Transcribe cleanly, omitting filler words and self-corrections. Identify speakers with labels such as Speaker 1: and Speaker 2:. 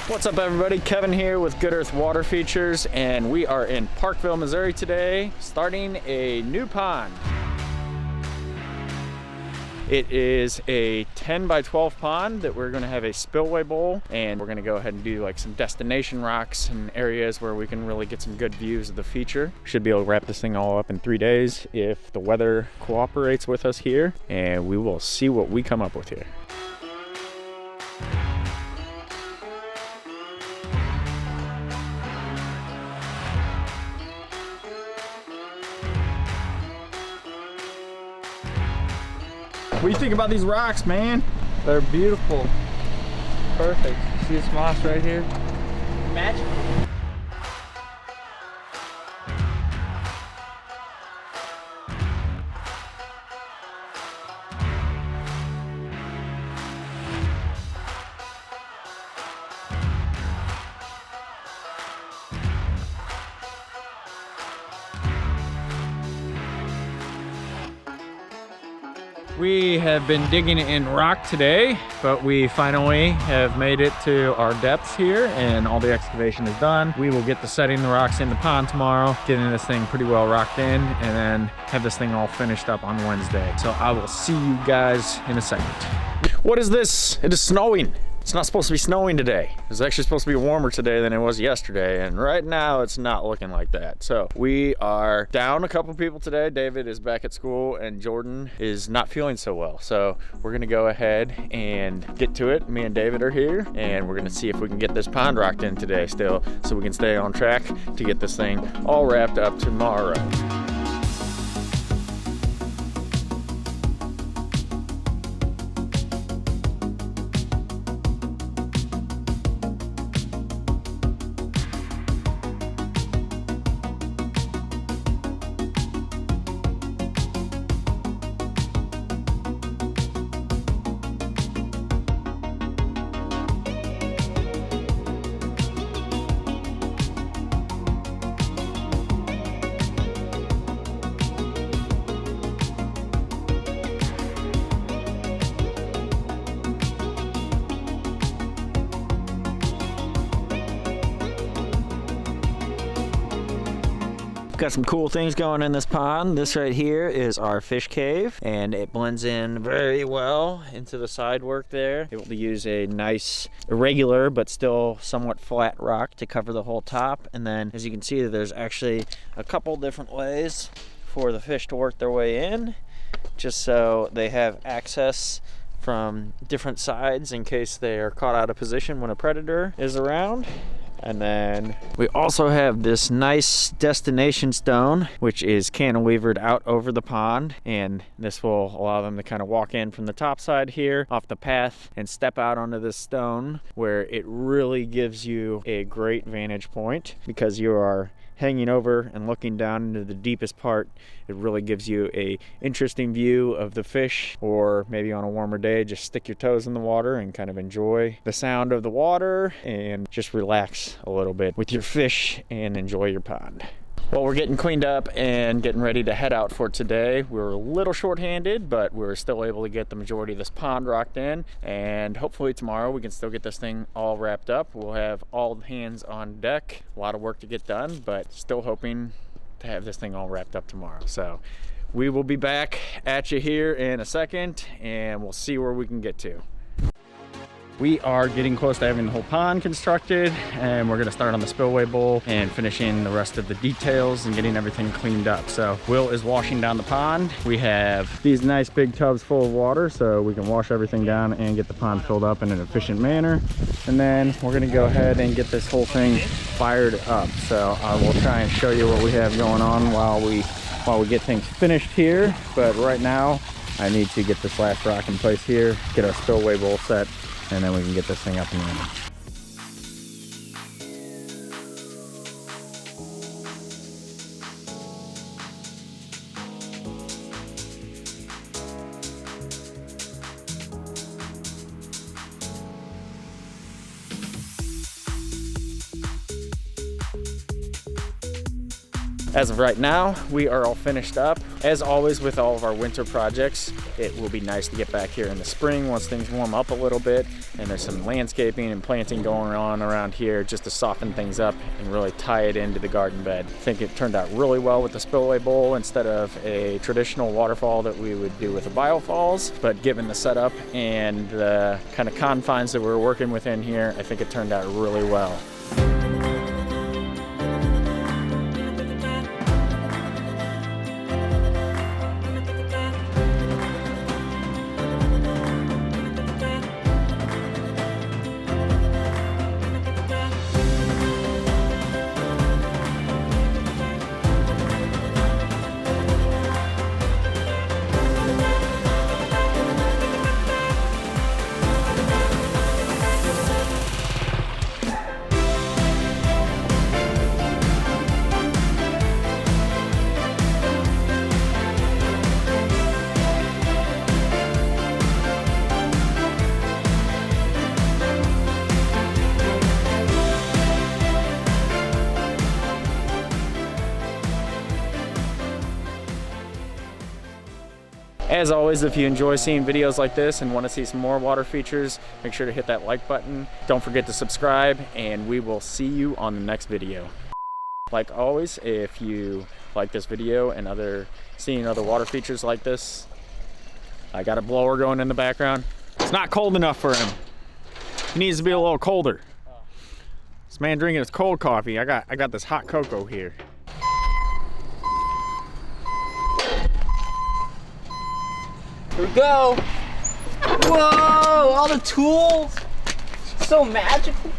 Speaker 1: What's up everybody, Kevin here with Good Earth Water Features, and we are in Parkville, Missouri today, starting a new pond. It is a 10 by 12 pond that we're gonna have a spillway bowl, and we're gonna go ahead and do like some destination rocks and areas where we can really get some good views of the feature. Should be able to wrap this thing all up in 3 days if the weather cooperates with us here, and we will see what we come up with here. What do you think about these rocks, man?
Speaker 2: They're beautiful. Perfect. See this moss right here?
Speaker 1: Magic. We have been digging in rock today, but we finally have made it to our depths here and all the excavation is done. We will get to setting the rocks in the pond tomorrow, getting this thing pretty well rocked in, and then have this thing all finished up on Wednesday. So I will see you guys in a second. What is this? It is snowing. It's not supposed to be snowing today. It's actually supposed to be warmer today than it was yesterday, and right now it's not looking like that. So we are down a couple people today. David is back at school and Jordan is not feeling so well. So we're gonna go ahead and get to it. Me and David are here, and we're gonna see if we can get this pond rocked in today still, so we can stay on track to get this thing all wrapped up tomorrow. Got some cool things going in this pond. This right here is our fish cave, and it blends in very well into the side work there. Able to use a nice irregular but still somewhat flat rock to cover the whole top, and then as you can see there's actually a couple different ways for the fish to work their way in, just so they have access from different sides in case they are caught out of position when a predator is around. And then we also have this nice destination stone, which is cantilevered out over the pond. And this will allow them to kind of walk in from the top side here off the path and step out onto this stone, where it really gives you a great vantage point because you are hanging over and looking down into the deepest part. It really gives you a interesting view of the fish, or maybe on a warmer day just stick your toes in the water and kind of enjoy the sound of the water and just relax a little bit with your fish and enjoy your pond. Well, we're getting cleaned up and getting ready to head out for today. We were a little short-handed, but we were still able to get the majority of this pond rocked in, and hopefully tomorrow we can still get this thing all wrapped up. We'll have all hands on deck. A lot of work to get done, but still hoping to have this thing all wrapped up tomorrow. So we will be back at you here in a second, and we'll see where we can get to. We are getting close to having the whole pond constructed, and we're gonna start on the spillway bowl and finishing the rest of the details and getting everything cleaned up. So Will is washing down the pond. We have these nice big tubs full of water so we can wash everything down and get the pond filled up in an efficient manner. And then we're gonna go ahead and get this whole thing fired up. So I will try and show you what we have going on while we get things finished here. But right now I need to get this last rock in place here, get our spillway bowl set, and then we can get this thing up and running. As of right now, we are all finished up. As always with all of our winter projects, it will be nice to get back here in the spring once things warm up a little bit, and there's some landscaping and planting going on around here just to soften things up and really tie it into the garden bed. I think it turned out really well with the spillway bowl instead of a traditional waterfall that we would do with the biofalls, but given the setup and the kind of confines that we're working within here, I think it turned out really well. As always, if you enjoy seeing videos like this and want to see some more water features, make sure to hit that like button. Don't forget to subscribe, and we will see you on the next video. Like always, if you like this video and seeing other water features like this, I got a blower going in the background. It's not cold enough for him. He needs to be a little colder. This man drinking his cold coffee. I got this hot cocoa here.
Speaker 2: Here we go. Whoa, all the tools. So magical.